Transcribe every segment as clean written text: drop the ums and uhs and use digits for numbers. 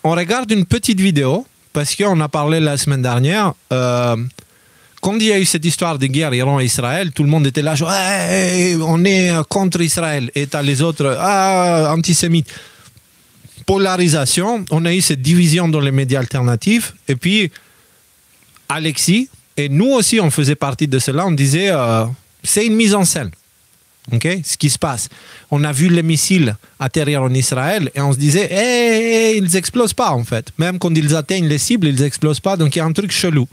on regarde une petite vidéo, parce qu'on a parlé la semaine dernière, quand il y a eu cette histoire de guerre Iran et Israël, tout le monde était là, genre, hey, on est contre Israël, et t'as les autres, antisémites. Polarisation, on a eu cette division dans les médias alternatifs, et puis Alexis, et nous aussi on faisait partie de cela, on disait, c'est une mise en scène. Okay? Ce qui se passe. On a vu les missiles atterrir en Israël et on se disait, hey, ils n'explosent pas en fait. Même quand ils atteignent les cibles, ils n'explosent pas. Donc il y a un truc chelou.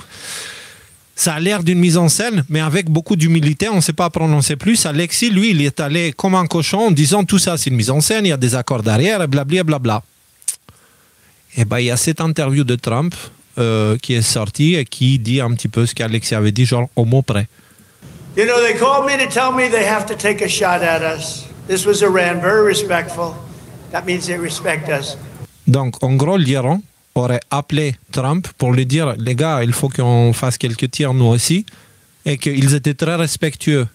Ça a l'air d'une mise en scène, mais avec beaucoup d'humilité, on ne sait pas prononcer plus. Alexis, lui, il est allé comme un cochon en disant tout ça, c'est une mise en scène, il y a des accords d'arrière, et blablabla. Et bien, il y a cette interview de Trump qui est sortie et qui dit un petit peu ce qu'Alexis avait dit, genre au mot près. You know, they called me to tell me they have to take a shot at us. This was Iran, very respectful. That means they respect us. Donc, en gros, l'Iran aurait appelé Trump pour lui dire, les gars, il faut qu'on fasse quelques tirs nous aussi, et qu'ils étaient très respectueux.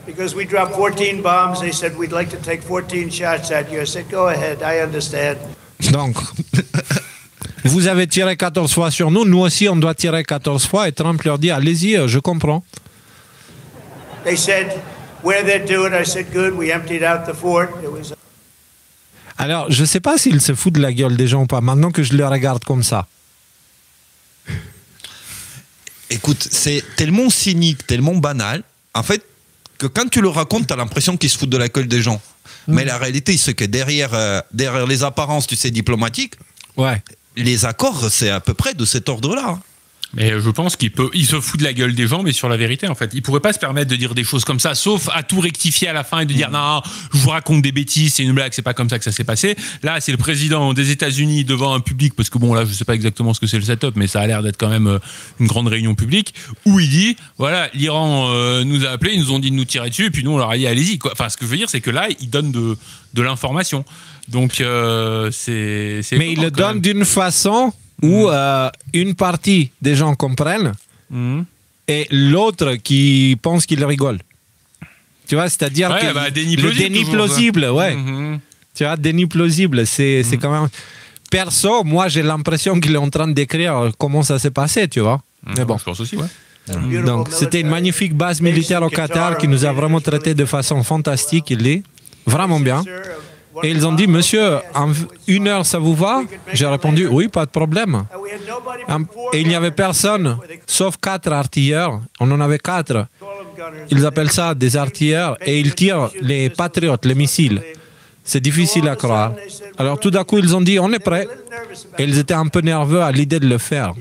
Because we dropped 14 bombs, they said we'd like to take 14 shots at you. I said, go ahead, I understand. Donc, vous avez tiré 14 fois sur nous, nous aussi on doit tirer 14 fois, et Trump leur dit, allez-y, je comprends. They said, where they'd do it, I said, good, we emptied out the fort. It was... Alors, je ne sais pas s'il se fout de la gueule des gens ou pas, maintenant que je le regarde comme ça. Écoute, c'est tellement cynique, tellement banal, en fait, que quand tu le racontes, tu as l'impression qu'il se fout de la gueule des gens. Mais la réalité, c'est que derrière les apparences, tu sais, diplomatiques, ouais. Les accords, c'est à peu près de cet ordre-là. Mais je pense il se fout de la gueule des gens, mais sur la vérité, en fait. Il pourrait pas se permettre de dire des choses comme ça, sauf à tout rectifier à la fin et de dire non, je vous raconte des bêtises, c'est une blague, c'est pas comme ça que ça s'est passé. Là, c'est le président des États-Unis devant un public, parce que bon, là, je sais pas exactement ce que c'est le setup, mais ça a l'air d'être quand même une grande réunion publique, où il dit, voilà, l'Iran nous a appelés, ils nous ont dit de nous tirer dessus, et puis nous, on leur a dit, allez-y, quoi. Enfin, ce que je veux dire, c'est que là, il donne de l'information. Donc, c'est mais il le donne d'une façon où une partie des gens comprennent et l'autre qui pense qu'il rigole. Tu vois, c'est-à-dire que le déni plausible, ouais. Tu vois, déni plausible, c'est quand même... Perso, moi, j'ai l'impression qu'il est en train d'écrire comment ça s'est passé, tu vois. Mais bon. Je pense aussi, ouais. Donc, c'était une magnifique base militaire au Qatar qui nous a vraiment traités de façon fantastique, il est vraiment bien. Et ils ont dit, monsieur, en 1 heure, ça vous va? J'ai répondu, oui, pas de problème. Et il n'y avait personne, sauf 4 artilleurs. On en avait 4. Ils appellent ça des artilleurs et ils tirent les patriotes, les missiles. C'est difficile à croire. Alors tout d'un coup, ils ont dit, on est prêts. Et ils étaient un peu nerveux à l'idée de le faire.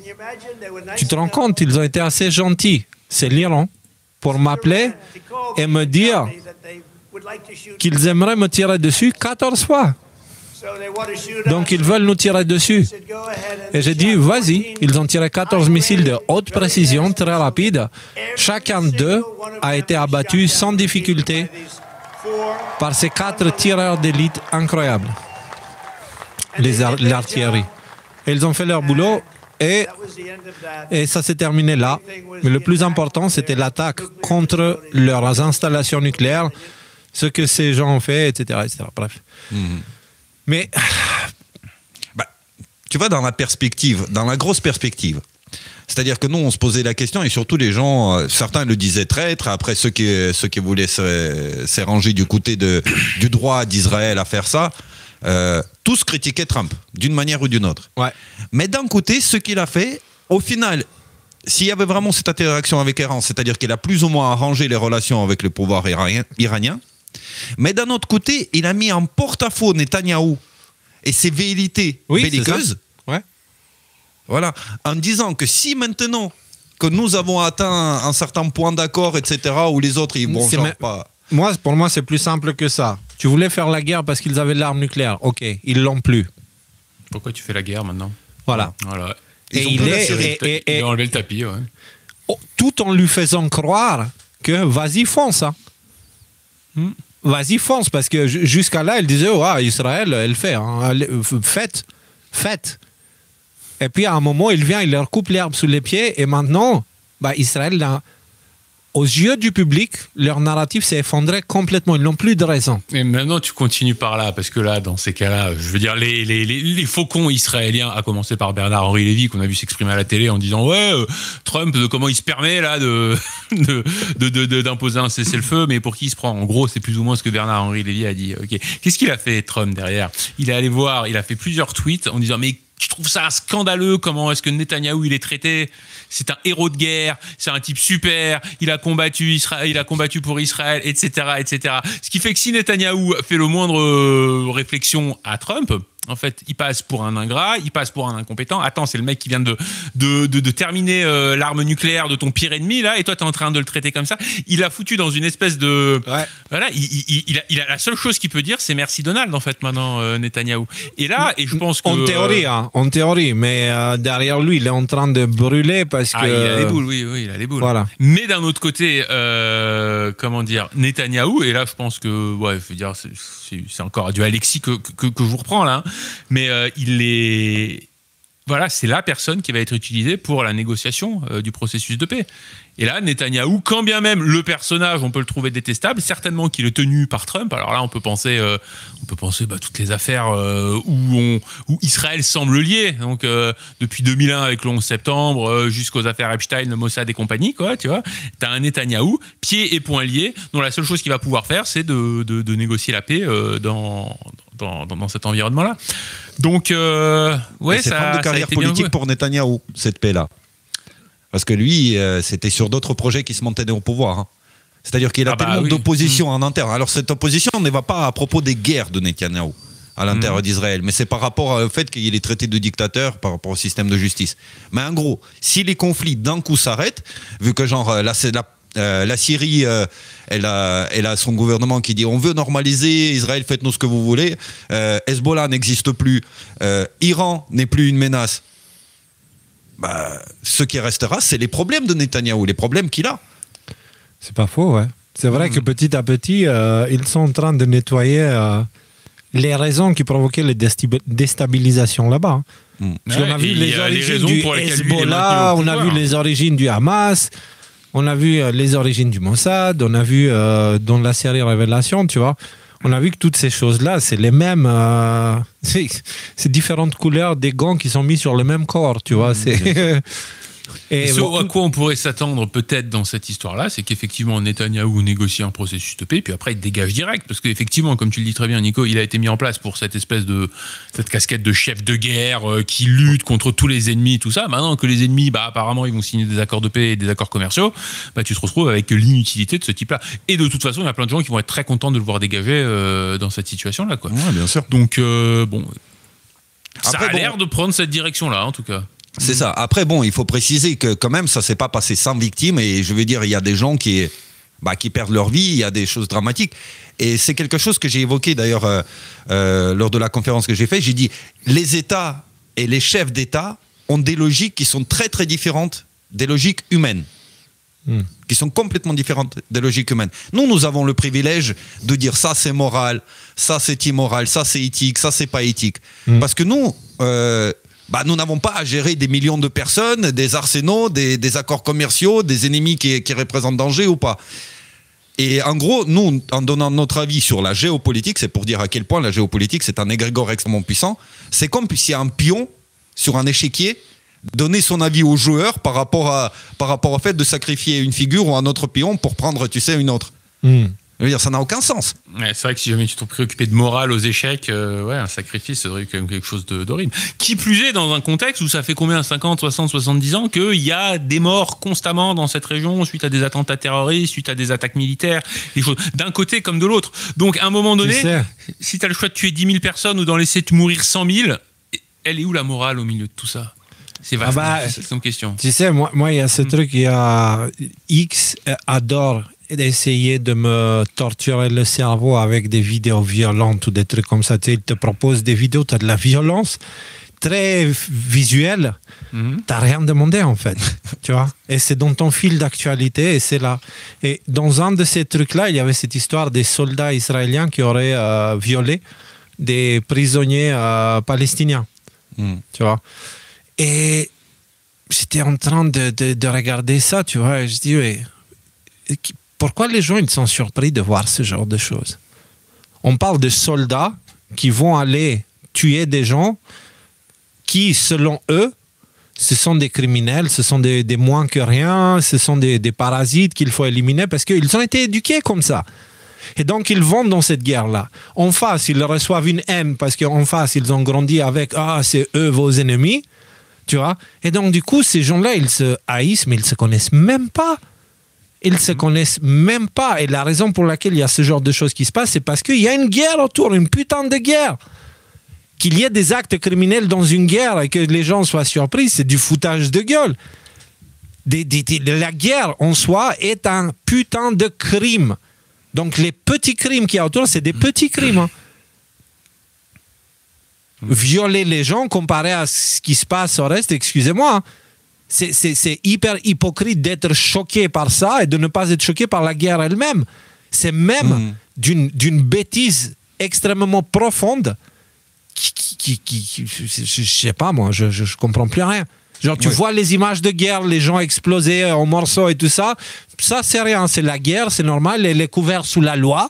Tu te rends compte, ils ont été assez gentils. C'est l'Iran pour m'appeler et me dire qu'ils aimeraient me tirer dessus 14 fois. Donc ils veulent nous tirer dessus. Et j'ai dit, vas-y. Ils ont tiré 14 missiles de haute précision, très rapides. Chacun d'eux a été abattu sans difficulté par ces 4 tireurs d'élite incroyables. L'artillerie. Et ils ont fait leur boulot et ça s'est terminé là. Mais le plus important, c'était l'attaque contre leurs installations nucléaires, ce que ces gens ont fait, etc. etc. Bref. Mais, tu vois, dans la perspective, dans la grosse perspective, c'est-à-dire que nous, on se posait la question, et surtout les gens, certains le disaient traître, après ceux qui voulaient s'arranger du côté du droit d'Israël à faire ça, tous critiquaient Trump, d'une manière ou d'une autre. Ouais. Mais d'un côté, ce qu'il a fait, au final, s'il y avait vraiment cette interaction avec Iran, c'est-à-dire qu'il a plus ou moins arrangé les relations avec le pouvoir iranien, mais d'un autre côté, il a mis en porte-à-faux Netanyahou et ses velléités belliqueuses. Ouais. Voilà, en disant que si maintenant que nous avons atteint un certain point d'accord, etc., où les autres, ils vont pas... Pour moi, c'est plus simple que ça. Tu voulais faire la guerre parce qu'ils avaient l'arme nucléaire. Ok, ils l'ont plus. Pourquoi tu fais la guerre maintenant? Voilà. Et il a enlevé le tapis, ouais. Tout en lui faisant croire que vas-y, fonce. Hein. Vas-y, fonce, parce que jusqu'à là, elle disait, Israël, elle fait, hein, faites. Et puis à un moment, il vient, il leur coupe l'herbe sous les pieds, et maintenant, Israël aux yeux du public, leur narratif s'est effondré complètement. Ils n'ont plus de raison. Et maintenant, tu continues par là, parce que là, dans ces cas-là, je veux dire, les faucons israéliens, à commencer par Bernard-Henri Lévy, qu'on a vu s'exprimer à la télé en disant ouais, Trump, comment il se permet là d'imposer un cessez-le-feu, mais pour qui il se prend? En gros, c'est plus ou moins ce que Bernard-Henri Lévy a dit. Ok, qu'est-ce qu'il a fait, Trump, derrière? Il est allé voir, il a fait plusieurs tweets en disant mais je trouve ça scandaleux, comment est-ce que Netanyahou il est traité? C'est un héros de guerre, c'est un type super, il a combattu Israël, il a combattu pour Israël, etc., etc. Ce qui fait que si Netanyahou fait le moindre réflexion à Trump, en fait, il passe pour un ingrat, il passe pour un incompétent. Attends, c'est le mec qui vient de terminer l'arme nucléaire de ton pire ennemi, là, et toi, t'es en train de le traiter comme ça. Il a foutu dans une espèce de... Ouais. Voilà, il a la seule chose qu'il peut dire, c'est merci Donald, en fait, maintenant, Netanyahou. Et là, et je pense que... En théorie, mais derrière lui, il est en train de brûler parce que... il a les boules, oui, il a les boules. Voilà. Mais d'un autre côté, comment dire, Netanyahou, et là, je pense que, ouais, je veux dire, c'est encore du Alexis que je vous reprends, là, hein. Mais il est... Voilà, c'est la personne qui va être utilisée pour la négociation du processus de paix. Et là, Netanyahou, quand bien même le personnage, on peut le trouver détestable, certainement qu'il est tenu par Trump. Alors là, on peut penser toutes les affaires où Israël semble lié. Donc depuis 2001 avec le 11 septembre jusqu'aux affaires Epstein, le Mossad et compagnie, quoi. Tu vois, t'as un Netanyahou pieds et poings liés, dont la seule chose qu'il va pouvoir faire, c'est de négocier la paix dans cet environnement-là. Donc, ouais, c'est forme de carrière politique pour Netanyahou, cette paix-là. Parce que lui, c'était sur d'autres projets qui se montaient au pouvoir. Hein. C'est-à-dire qu'il a tellement d'opposition en interne. Alors cette opposition ne va pas à propos des guerres de Netanyahou à l'intérieur d'Israël, mais c'est par rapport au fait qu'il est traité de dictateur par rapport au système de justice. Mais en gros, si les conflits d'un coup s'arrêtent, vu que genre la Syrie, elle a son gouvernement qui dit on veut normaliser, Israël faites-nous ce que vous voulez, Hezbollah n'existe plus, Iran n'est plus une menace. Ce qui restera, c'est les problèmes de Netanyahou, les problèmes qu'il a. C'est pas faux, ouais. C'est vrai que petit à petit, ils sont en train de nettoyer les raisons qui provoquaient les déstabilisations là-bas. Parce qu'on a vu les origines du Hezbollah, on a vu les origines du Hamas, on a vu les origines du Mossad, on a vu dans la série Révélation, tu vois. On a vu que toutes ces choses-là, c'est les mêmes... c'est différentes couleurs des gants qui sont mis sur le même corps, tu vois. Et ce à quoi on pourrait s'attendre peut-être dans cette histoire-là, c'est qu'effectivement Netanyahou négocie un processus de paix, puis après il dégage direct, parce qu'effectivement, comme tu le dis très bien Nico, il a été mis en place pour cette casquette de chef de guerre qui lutte contre tous les ennemis, tout ça. Maintenant que les ennemis, apparemment ils vont signer des accords de paix et des accords commerciaux, tu te retrouves avec l'inutilité de ce type-là. Et de toute façon, il y a plein de gens qui vont être très contents de le voir dégager dans cette situation-là, quoi. Ouais, bien sûr. Donc ça a l'air de prendre cette direction-là, en tout cas. C'est ça. Après, il faut préciser que quand même, ça s'est pas passé sans victimes. Et je veux dire, il y a des gens qui perdent leur vie, il y a des choses dramatiques. Et c'est quelque chose que j'ai évoqué d'ailleurs lors de la conférence que j'ai faite. J'ai dit, les États et les chefs d'État ont des logiques qui sont très très différentes des logiques humaines. Qui sont complètement différentes des logiques humaines. Nous avons le privilège de dire ça c'est moral, ça c'est immoral, ça c'est éthique, ça c'est pas éthique. Parce que nous n'avons pas à gérer des millions de personnes, des arsenaux, des accords commerciaux, des ennemis qui représentent danger ou pas. Et en gros, nous, en donnant notre avis sur la géopolitique, c'est pour dire à quel point la géopolitique, c'est un égrégore extrêmement puissant. C'est comme si un pion sur un échiquier donner son avis aux joueurs par rapport au fait de sacrifier une figure ou un autre pion pour prendre, une autre. Je veux dire, ça n'a aucun sens. Ouais, c'est vrai que si jamais tu te préoccupé de morale aux échecs, un sacrifice, ça serait quand même quelque chose d'horrible. Qui plus est, dans un contexte où ça fait combien, 50, 60, 70 ans qu'il y a des morts constamment dans cette région suite à des attentats terroristes, suite à des attaques militaires, des choses d'un côté comme de l'autre. Donc, à un moment donné, si tu as le choix de tuer 10 000 personnes ou d'en laisser mourir 100 000, elle est où la morale au milieu de tout ça ? C'est vaste, c'est une question. Tu sais, moi, il y a ce truc, il y a X adore d'essayer de me torturer le cerveau avec des vidéos violentes ou des trucs comme ça. Tu sais, il te propose des vidéos, tu as de la violence très visuelle, t'as rien demandé en fait, tu vois. Et c'est dans ton fil d'actualité et c'est là. Et dans un de ces trucs-là, il y avait cette histoire des soldats israéliens qui auraient violé des prisonniers palestiniens, tu vois. Et j'étais en train de regarder ça, tu vois, et je dis, ouais, pourquoi les gens ils sont surpris de voir ce genre de choses? On parle de soldats qui vont aller tuer des gens qui, selon eux, ce sont des criminels, ce sont des moins que rien, ce sont des parasites qu'il faut éliminer parce qu'ils ont été éduqués comme ça. Et donc, ils vont dans cette guerre-là. En face, ils reçoivent une haine parce qu'en face, ils ont grandi avec « Ah, c'est eux vos ennemis ». Tu vois? Et donc, du coup, ces gens-là, ils se haïssent, mais ils ne se connaissent même pas. Ils ne se connaissent même pas. Et la raison pour laquelle il y a ce genre de choses qui se passent, c'est parce qu'il y a une guerre autour, une putain de guerre. Qu'il y ait des actes criminels dans une guerre et que les gens soient surpris, c'est du foutage de gueule. La guerre en soi est un putain de crime. Donc les petits crimes qu'il y a autour, c'est des petits crimes. Hein. Violer les gens comparé à ce qui se passe au reste, excusez-moi, hein. C'est hyper hypocrite d'être choqué par ça et de ne pas être choqué par la guerre elle-même. C'est même d'une bêtise extrêmement profonde je sais pas moi, je comprends plus rien. Genre tu vois les images de guerre, les gens explosés en morceaux et tout ça, ça c'est rien, c'est la guerre, c'est normal, elle est couverte sous la loi.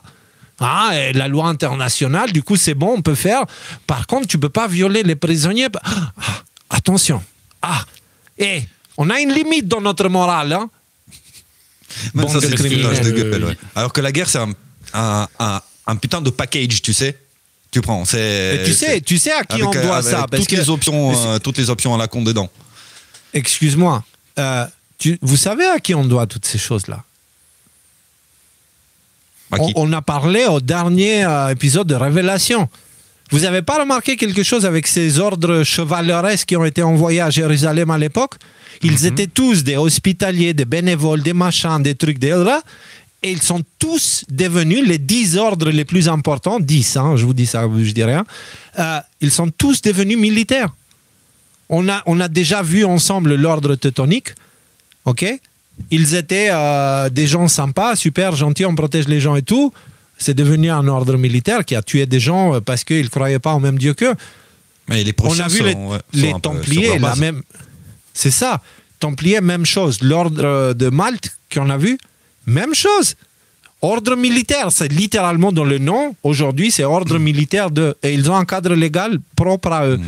Ah, et la loi internationale, du coup c'est bon, on peut faire. Par contre, tu peux pas violer les prisonniers. Attention. On a une limite dans notre morale. Hein. Même ça, c'est le foutage de gueule. Ouais. Alors que la guerre, c'est un putain de package, tu sais. Tu prends. Tu sais à qui on doit ça. Parce toutes les options à la con dedans. Excuse-moi. Vous savez à qui on doit toutes ces choses-là? On a parlé au dernier épisode de Révélation. Vous n'avez pas remarqué quelque chose avec ces ordres chevaleresques qui ont été envoyés à Jérusalem à l'époque? Ils étaient tous des hospitaliers, des bénévoles, des machins, des trucs, des là. Et ils sont tous devenus les 10 ordres les plus importants. 10, hein, je vous dis ça, je dis rien. Ils sont tous devenus militaires. On a déjà vu ensemble l'ordre teutonique. OK? Ils étaient des gens sympas, super gentils, on protège les gens et tout. C'est devenu un ordre militaire qui a tué des gens parce qu'ils ne croyaient pas au même Dieu qu'eux. Mais les on a vu les Templiers, la même... C'est ça. Templiers, même chose. L'ordre de Malte qu'on a vu, même chose. Ordre militaire, c'est littéralement dans le nom. Aujourd'hui, c'est ordre militaire et ils ont un cadre légal propre à eux.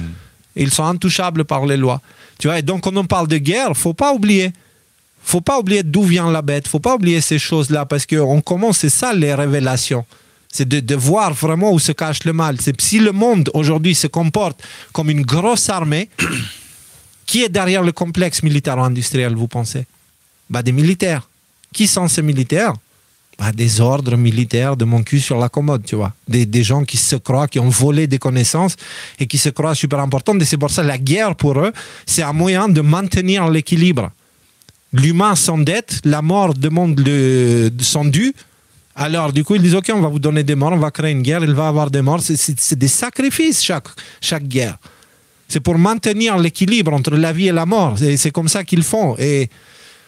Ils sont intouchables par les lois. Tu vois, et donc quand on parle de guerre, faut pas oublier d'où vient la bête. Faut pas oublier ces choses-là parce qu'on commence, c'est ça les révélations. C'est de voir vraiment où se cache le mal. C'est si le monde aujourd'hui se comporte comme une grosse armée, qui est derrière le complexe militaro-industriel, vous pensez? Des militaires. Qui sont ces militaires? Des ordres militaires de mon cul sur la commode, tu vois. Des gens qui se croient, qui ont volé des connaissances et qui se croient super importants. Et c'est pour ça la guerre, pour eux, c'est un moyen de maintenir l'équilibre. L'humain s'endette, la mort demande son dû. Alors, du coup, ils disent, OK, on va vous donner des morts, on va créer une guerre, il va y avoir des morts. C'est des sacrifices, chaque guerre. C'est pour maintenir l'équilibre entre la vie et la mort. Et c'est comme ça qu'ils font. Et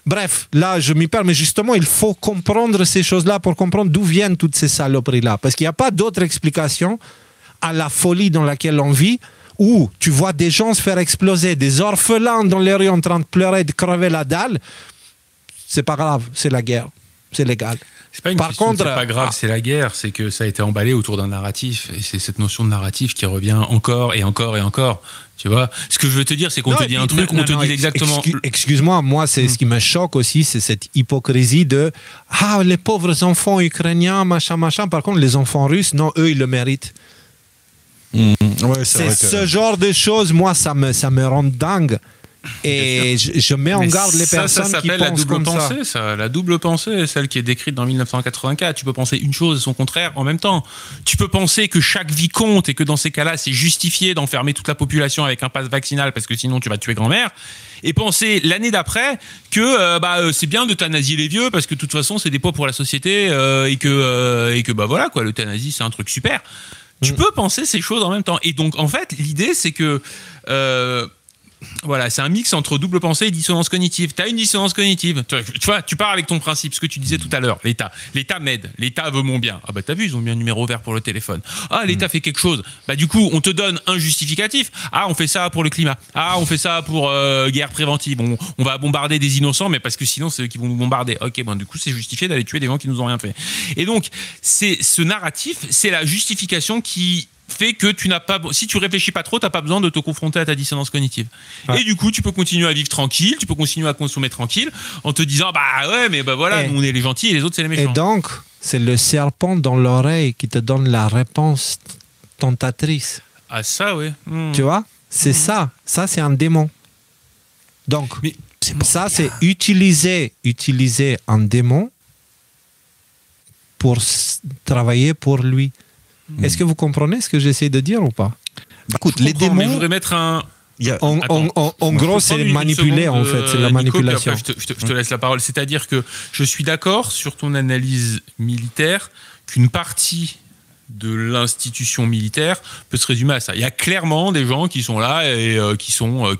bref, là, je m'y perds, mais justement, il faut comprendre ces choses-là pour comprendre d'où viennent toutes ces saloperies-là. Parce qu'il n'y a pas d'autre explication à la folie dans laquelle on vit, où tu vois des gens se faire exploser, des orphelins dans les rues en train de pleurer, de crever la dalle. C'est pas grave, c'est la guerre. C'est légal. C'est pas une question, c'est pas grave, c'est la guerre, c'est que ça a été emballé autour d'un narratif, et c'est cette notion de narratif qui revient encore et encore et encore. Tu vois, ce que je veux te dire, c'est qu'on te dit un truc, on te dit exactement. Excuse-moi, moi, c'est ce qui me choque aussi, c'est cette hypocrisie de les pauvres enfants ukrainiens, machin. Par contre, les enfants russes, non, eux, ils le méritent. Ouais, c'est ce genre de choses, moi, ça me rend dingue. Et je mets en garde les personnes qui pensent comme ça. Ça s'appelle la double pensée, la double pensée, celle qui est décrite dans 1984. Tu peux penser une chose et son contraire en même temps. Tu peux penser que chaque vie compte et que dans ces cas-là, c'est justifié d'enfermer toute la population avec un pass vaccinal parce que sinon tu vas tuer grand-mère. Et penser l'année d'après que c'est bien d'euthanasier les vieux parce que de toute façon c'est des poids pour la société et que voilà quoi, l'euthanasie c'est un truc super. Tu peux penser ces choses en même temps. Et donc en fait l'idée c'est que Voilà, c'est un mix entre double pensée et dissonance cognitive. Tu as une dissonance cognitive. Tu vois, tu pars avec ton principe, ce que tu disais tout à l'heure. L'État. L'État m'aide. L'État veut mon bien. Ah bah t'as vu, ils ont mis un numéro vert pour le téléphone. Ah, l'État fait quelque chose. Bah du coup, on te donne un justificatif. Ah, on fait ça pour le climat. Ah, on fait ça pour guerre préventive. On va bombarder des innocents, mais parce que sinon, c'est eux qui vont nous bombarder. Ok, bon, du coup, c'est justifié d'aller tuer des gens qui nous ont rien fait. Et donc, c'est ce narratif, c'est la justification qui fait que tu n'as pas, si tu réfléchis pas trop, t'as pas besoin de te confronter à ta dissonance cognitive. Ouais. Et du coup, tu peux continuer à vivre tranquille, tu peux continuer à consommer tranquille, en te disant bah ouais, mais bah voilà, nous on est les gentils et les autres c'est les méchants. Et donc, c'est le serpent dans l'oreille qui te donne la réponse tentatrice. Ah ça, ouais. Tu vois, c'est ça. Ça, c'est un démon. Donc, ça, c'est utiliser un démon pour travailler pour lui. Est-ce que vous comprenez ce que j'essaie de dire ou pas? Écoute, les démons... Mais je voudrais mettre un... En gros, c'est manipuler, en fait. C'est la manipulation. Nico, je te laisse la parole. C'est-à-dire que je suis d'accord sur ton analyse militaire qu'une partie de l'institution militaire peut se résumer à ça. Il y a clairement des gens qui sont là et qui sont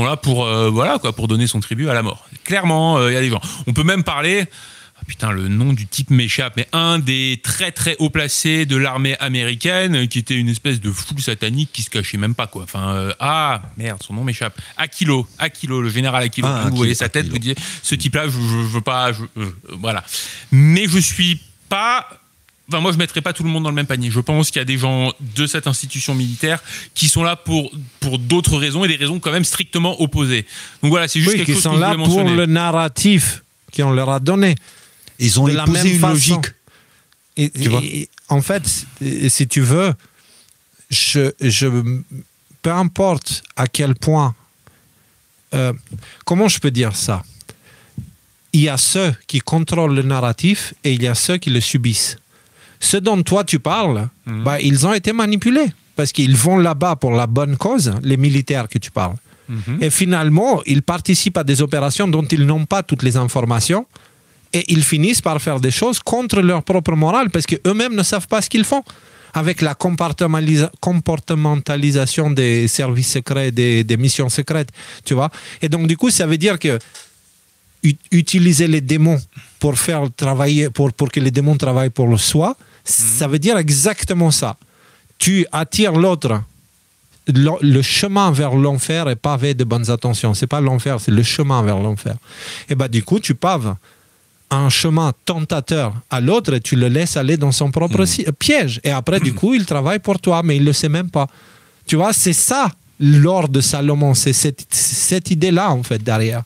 là pour voilà quoi, pour donner son tribut à la mort. Clairement, il y a des gens. On peut même parler... Putain, le nom du type m'échappe, mais un des très très haut placés de l'armée américaine, qui était une espèce de fou satanique qui se cachait même pas, quoi. Enfin, merde, son nom m'échappe. Aquilo, le général Aquilo. Vous voyez sa tête, vous dites, ce type-là, je veux pas, voilà. Mais je suis pas... Enfin, moi, je mettrais pas tout le monde dans le même panier. Je pense qu'il y a des gens de cette institution militaire qui sont là pour d'autres raisons, et des raisons quand même strictement opposées. Donc voilà, c'est juste quelque chose que je voulais mentionner. Qui sont là pour le narratif qu'on leur a donné. Ils ont imposé une logique. En fait, si tu veux, peu importe à quel point, comment je peux dire ça? Il y a ceux qui contrôlent le narratif et il y a ceux qui le subissent. Ceux dont toi tu parles, ils ont été manipulés parce qu'ils vont là-bas pour la bonne cause, les militaires que tu parles. Et finalement, ils participent à des opérations dont ils n'ont pas toutes les informations. Et ils finissent par faire des choses contre leur propre morale parce qu'eux-mêmes ne savent pas ce qu'ils font. Avec la comportementalisation des services secrets, des missions secrètes, tu vois. Et donc, du coup, ça veut dire que utiliser les démons pour faire travailler, pour que les démons travaillent pour soi, ça veut dire exactement ça. Tu attires l'autre. Le chemin vers l'enfer est pavé de bonnes intentions. C'est pas l'enfer, c'est le chemin vers l'enfer. Et bah, du coup, tu paves un chemin tentateur à l'autre et tu le laisses aller dans son propre piège. Et après, du coup, il travaille pour toi, mais il ne le sait même pas. Tu vois, c'est ça l'or de Salomon. C'est cette idée-là, en fait, derrière.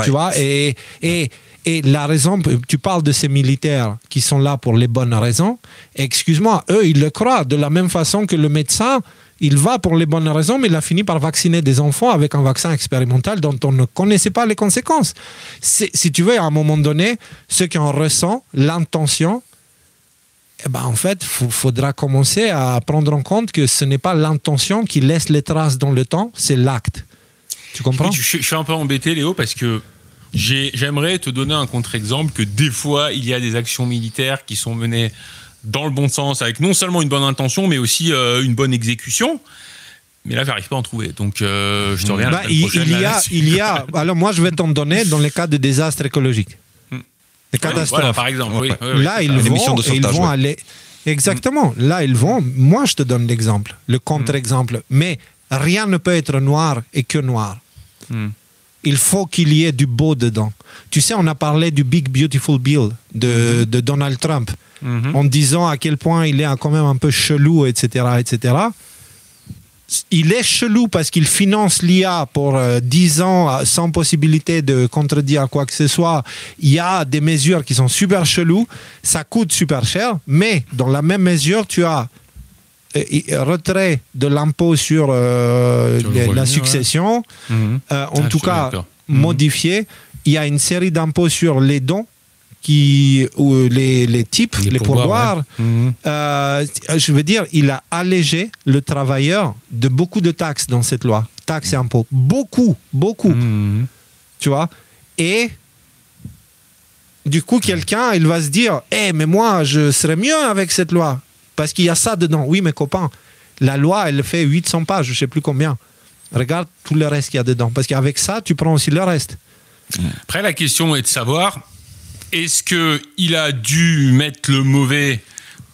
Tu vois, et la raison, tu parles de ces militaires qui sont là pour les bonnes raisons. Excuse-moi, eux, ils le croient de la même façon que le médecin, il va pour les bonnes raisons, mais il a fini par vacciner des enfants avec un vaccin expérimental dont on ne connaissait pas les conséquences. Si tu veux, à un moment donné, ceux qui en ressentent l'intention, en fait, il faudra commencer à prendre en compte que ce n'est pas l'intention qui laisse les traces dans le temps, c'est l'acte. Tu comprends? Je suis un peu embêté, Léo, parce que j'aimerais te donner un contre-exemple que des fois, il y a des actions militaires qui sont menées dans le bon sens, avec non seulement une bonne intention, mais aussi une bonne exécution. Mais là, j'arrive pas à en trouver. Donc, je te reviens la semaine prochaine. Alors, moi, je vais t'en donner dans les cas de désastres écologiques. Les catastrophes. Voilà, par exemple. Là, ils vont aller... Exactement. Là, ils vont... Moi, je te donne l'exemple, le contre-exemple. Mais rien ne peut être noir et que noir. Il faut qu'il y ait du beau dedans. Tu sais, on a parlé du Big Beautiful Bill de Donald Trump. En disant à quel point il est quand même un peu chelou, etc., etc. Il est chelou parce qu'il finance l'IA pour 10 ans sans possibilité de contredire quoi que ce soit. Il y a des mesures qui sont super cheloues, ça coûte super cher, mais dans la même mesure, tu as retrait de l'impôt sur la succession, en tout cas modifié. Il y a une série d'impôts sur les dons, les types, les pourboires. Je veux dire, il a allégé le travailleur de beaucoup de taxes dans cette loi. Taxes et impôts. Beaucoup. Tu vois? Et du coup, quelqu'un, il va se dire, mais moi, je serais mieux avec cette loi. Parce qu'il y a ça dedans. Oui, mes copains, la loi, elle fait 800 pages, je ne sais plus combien. Regarde tout le reste qu'il y a dedans. Parce qu'avec ça, tu prends aussi le reste. Après, la question est de savoir, est-ce qu'il a dû mettre le mauvais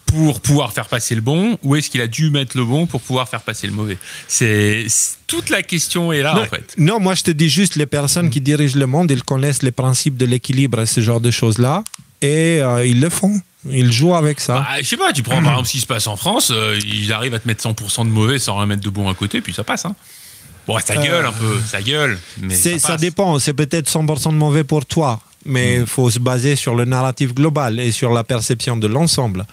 pour pouvoir faire passer le bon, ou est-ce qu'il a dû mettre le bon pour pouvoir faire passer le mauvais? Toute la question est là, non, en fait. Non, moi je te dis juste, les personnes qui dirigent le monde, ils connaissent les principes de l'équilibre et ce genre de choses-là, et ils le font. Ils jouent avec ça. Bah, je sais pas, tu prends par exemple ce qui se passe en France, il arrive à te mettre 100% de mauvais sans rien mettre de bon à côté, puis ça passe. Hein. Bon, ça gueule un peu, ça gueule, mais ça dépend, c'est peut-être 100% de mauvais pour toi, mais il faut se baser sur le narratif global et sur la perception de l'ensemble.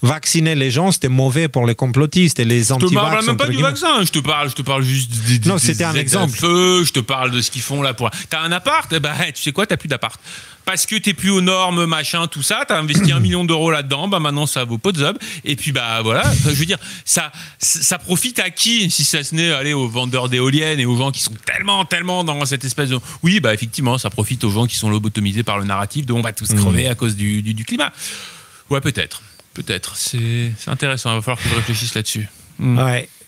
Vacciner les gens, c'était mauvais pour les complotistes et les anti-vax. Je te parle même pas du vaccin, je te parle juste non, c'était un exemple. Je te parle de ce qu'ils font là pour. T'as un appart, bah tu sais quoi, t'as plus d'appart. Parce que t'es plus aux normes, machin, tout ça, t'as investi 1 million d'euros là-dedans, bah maintenant ça vaut pas de zob. Et puis bah voilà, je veux dire, ça profite à qui si ça se n'est aller aux vendeurs d'éoliennes et aux gens qui sont tellement dans cette espèce de. Oui, bah effectivement, ça profite aux gens qui sont lobotomisés par le narratif de on va tous crever à cause du climat. Ouais, peut-être. C'est intéressant, il va falloir que je réfléchisse là-dessus. Ouais.